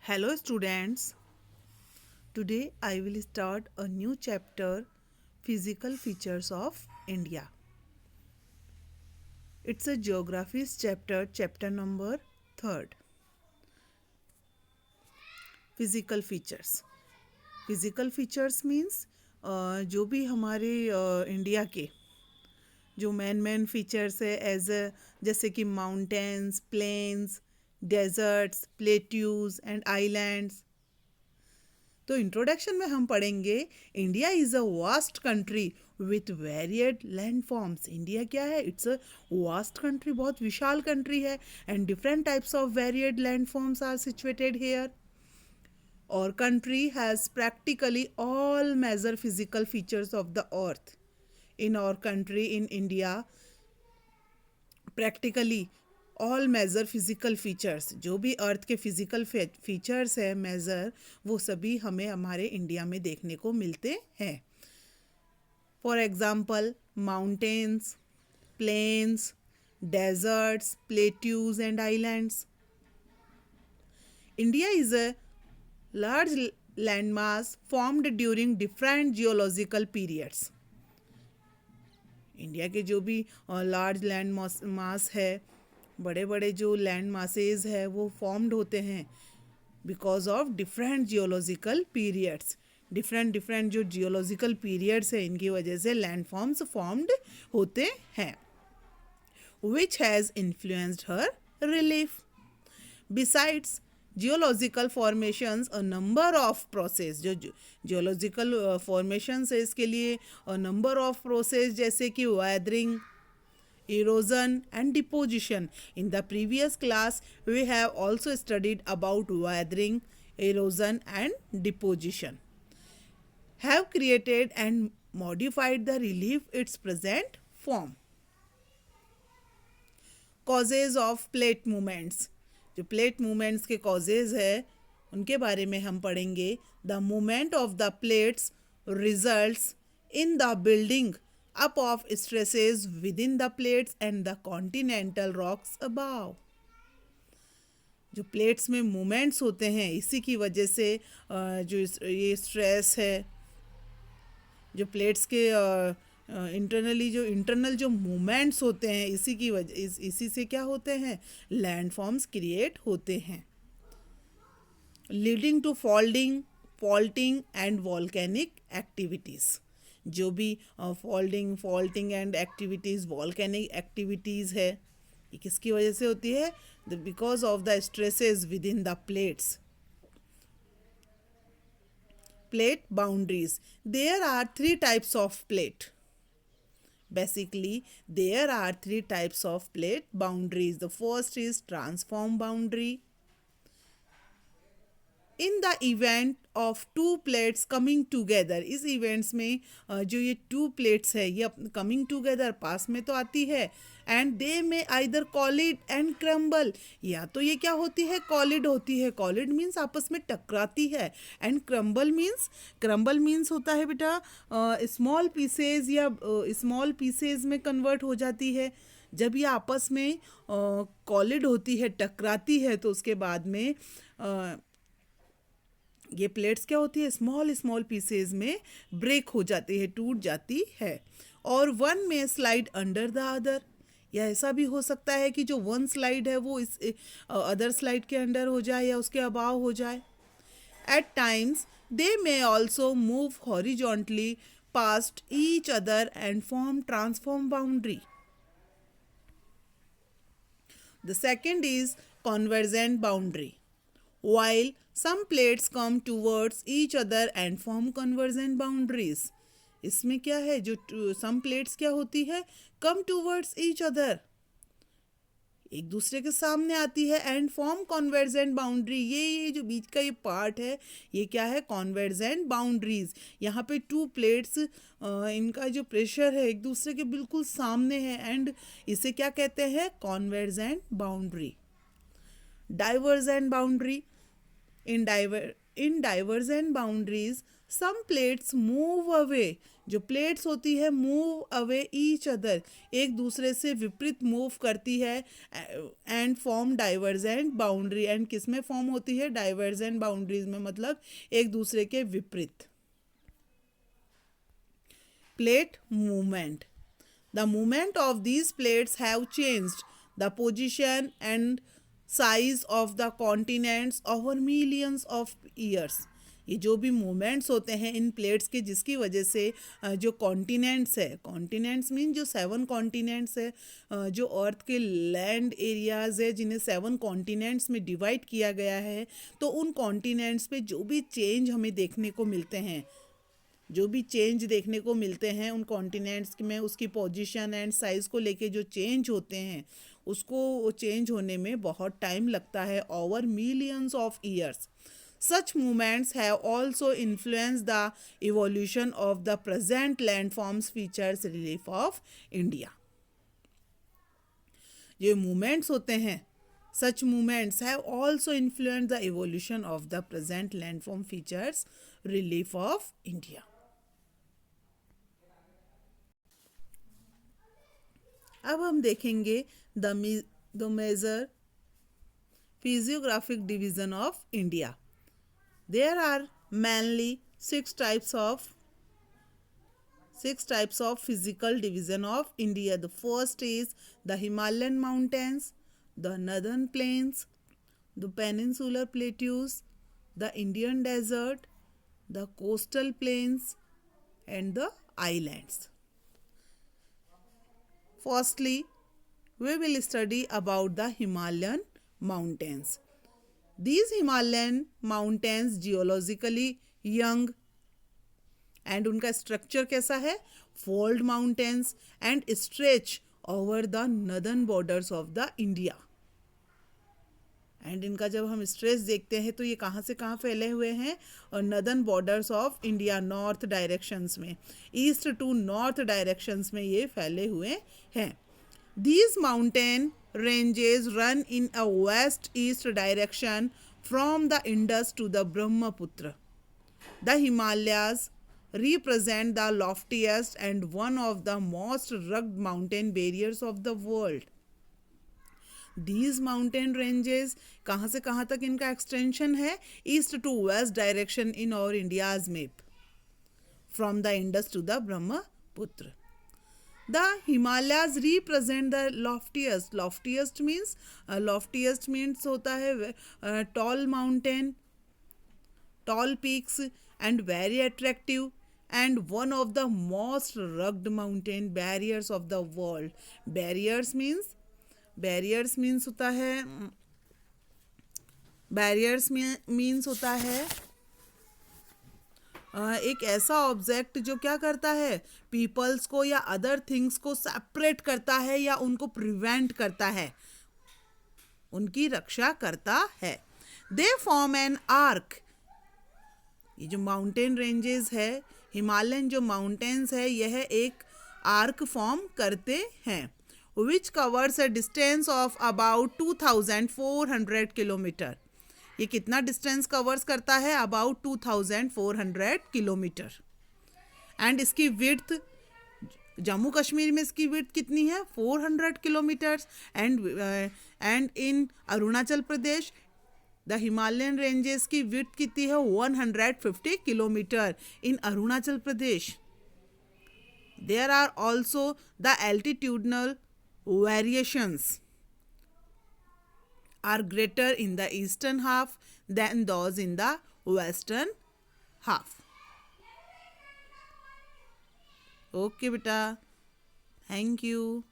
Hello, students. Today I will start a new chapter Physical Features of India. It's a geography's chapter number 3rd. Physical features. Physical features means जो भी हमारे India के जो main features है जैसे कि mountains, plains, deserts, plateaus and islands. तो introduction में हम पढ़ेंगे India is a vast country with varied land forms. India क्या है? इट्स अ वास्ट कंट्री, बहुत विशाल कंट्री है and different types of varied land forms are situated here. Our country has practically all major physical features of the earth. In our country, in India, practically all major physical features, जो भी अर्थ के physical features है major, वो सभी हमें हमारे India में देखने को मिलते हैं। For example mountains, plains, deserts, plateaus and islands. India is a large landmass formed during different geological periods. India के जो भी लार्ज लैंड मास है, बड़े बड़े जो लैंड मासेज है, वो फॉर्म्ड होते हैं because of different geological periods. Different जो जियोलॉजिकल पीरियड्स है, इनकी वजह से लैंड फॉर्म्स फॉर्म्ड होते हैं, which has influenced her relief. Besides geological formations a number of process, जो जियोलॉजिकल फॉर्मेशंस है इसके लिए नंबर ऑफ प्रोसेस जैसे कि weathering, erosion and deposition. In the previous class we have also studied about weathering, erosion and deposition, have created and modified the relief its present form. Causes of plate movements. जो plate movements के causes है उनके बारे में हम पढ़ेंगे। The movement of the plates results in the building up of stresses within the plates and the continental rocks above. जो plates में मूवमेंट्स होते हैं, इसी की वजह से जो ये स्ट्रेस है, जो प्लेट्स के इंटरनल जो मूवमेंट्स होते हैं, इसी की वजह इसी से क्या होते हैं, लैंड फॉर्म्स क्रिएट होते हैं, leading to faulting and volcanic activities. जो भी faulting and activities, volcanic activities है, ये किसकी वजह से होती है? Because of the stresses within the plates. Plate boundaries. There are 3 types of plate. Basically there are 3 types of plate boundaries. The first is transform boundary. In the event of 2 plates coming together, इस events में जो ये 2 plates है ये coming together पास में तो आती है, एंड दे में आइदर कॉलिड एंड क्रम्बल, या तो ये क्या होती है, कॉलिड होती है। कॉलिड मीन्स आपस में टकराती है, एंड क्रम्बल मीन्स होता है बेटा स्मॉल पीसेज या स्मॉल पीसेज में कन्वर्ट हो जाती है। जब ये आपस में कॉलिड होती है, टकराती है, तो उसके बाद में ये प्लेट्स क्या होती है, स्मॉल पीसेज में ब्रेक हो जाती है, टूट जाती है, और वन में स्लाइड अंडर द अदर, या ऐसा भी हो सकता है कि जो वन स्लाइड है वो इस अदर स्लाइड के अंडर हो जाए या उसके अबाव हो जाए। At times they may also move horizontally past each other and form transform boundary. The second is convergent boundary. While some plates come towards each other and form convergent boundaries. इसमें क्या है, जो some plates क्या होती है, come towards each other, एक दूसरे के सामने आती है, एंड फॉर्म कॉन्वर्जेंट बाउंड्री। ये जो बीच का ये पार्ट है, ये क्या है, कॉन्वर्जेंट बाउंड्रीज। यहाँ पे 2 प्लेट्स इनका जो प्रेशर है एक दूसरे के बिल्कुल सामने है, एंड इसे क्या कहते हैं, convergent boundary. Divergent boundary. In divergent boundaries, some plates move away, जो प्लेट्स होती है मूव अवे ईच अदर, एक दूसरे से विपरीत मूव करती है, and form divergent boundary, and किस में फॉर्म होती है, डाइवर्जेंट बाउंड्रीज में, मतलब एक दूसरे के विपरीत. Plate movement. The movement of these plates have changed the position and size of the continents over millions of years. ये जो भी मूवमेंट्स होते हैं इन प्लेट्स के, जिसकी वजह से जो कॉन्टिनेंट्स है, कॉन्टिनेंट्स मीन जो 7 कॉन्टिनेंट्स है, जो अर्थ के लैंड एरियाज़ है जिन्हें 7 कॉन्टिनेंट्स में डिवाइड किया गया है, तो उन कॉन्टिनेंट्स पे जो भी चेंज हमें देखने को मिलते हैं, जो भी चेंज देखने को मिलते हैं उन कॉन्टिनेंट्स में, उसकी पोजीशन एंड साइज़ को लेके जो चेंज होते हैं, उसको चेंज होने में बहुत टाइम लगता है, over millions of years. Such movements have also influenced the evolution of the present landforms features relief of India. ये movements होते हैं, such movements have also influenced the evolution of the present landform features relief of India. अब हम देखेंगे the major physiographic division of India. There are mainly six types of physical division of India. The first is the Himalayan mountains, the northern plains, the peninsular plateaus, the Indian desert, the coastal plains, and the islands. Firstly, we will study about the Himalayan mountains. These Himalayan mountains geologically young, and उनका structure कैसा है, fold mountains and stretch over the northern borders of the India. And इनका जब हम stretch देखते हैं तो ये कहाँ से कहाँ फैले हुए हैं, और northern borders of India, north directions में, ईस्ट टू नॉर्थ डायरेक्शंस में ये फैले हुए हैं. These mountain ranges run in a west-east direction from the Indus to the Brahmaputra. The Himalayas represent the loftiest and one of the most rugged mountain barriers of the world. These mountain ranges, कहाँ से कहाँ तक इनका extension है, east to west direction in our India's map, from the Indus to the Brahmaputra. The Himalayas represent the loftiest. Loftiest means होता है tall mountain, tall peaks, and very attractive, and one of the most rugged mountain barriers of the world. Barriers means होता है एक ऐसा object जो क्या करता है, पीपल्स को या अदर थिंग्स को सेपरेट करता है या उनको प्रिवेंट करता है, उनकी रक्षा करता है. They form an arc. ये जो माउंटेन रेंजेस है, हिमालयन जो माउंटेन्स है, यह एक आर्क फॉर्म करते हैं, which covers a distance of about 2400 kilometre. ये कितना डिस्टेंस कवर्स करता है, अबाउट 2400 किलोमीटर. एंड इसकी विड्थ, जम्मू कश्मीर में इसकी विड्थ कितनी है, 400 kilometres. And in Arunachal Pradesh the Himalayan ranges की विड्थ कितनी है, 150 kilometre in Arunachal Pradesh. There are also the altitudinal variations are greater in the eastern half than those in the western half. Okay beta, thank you.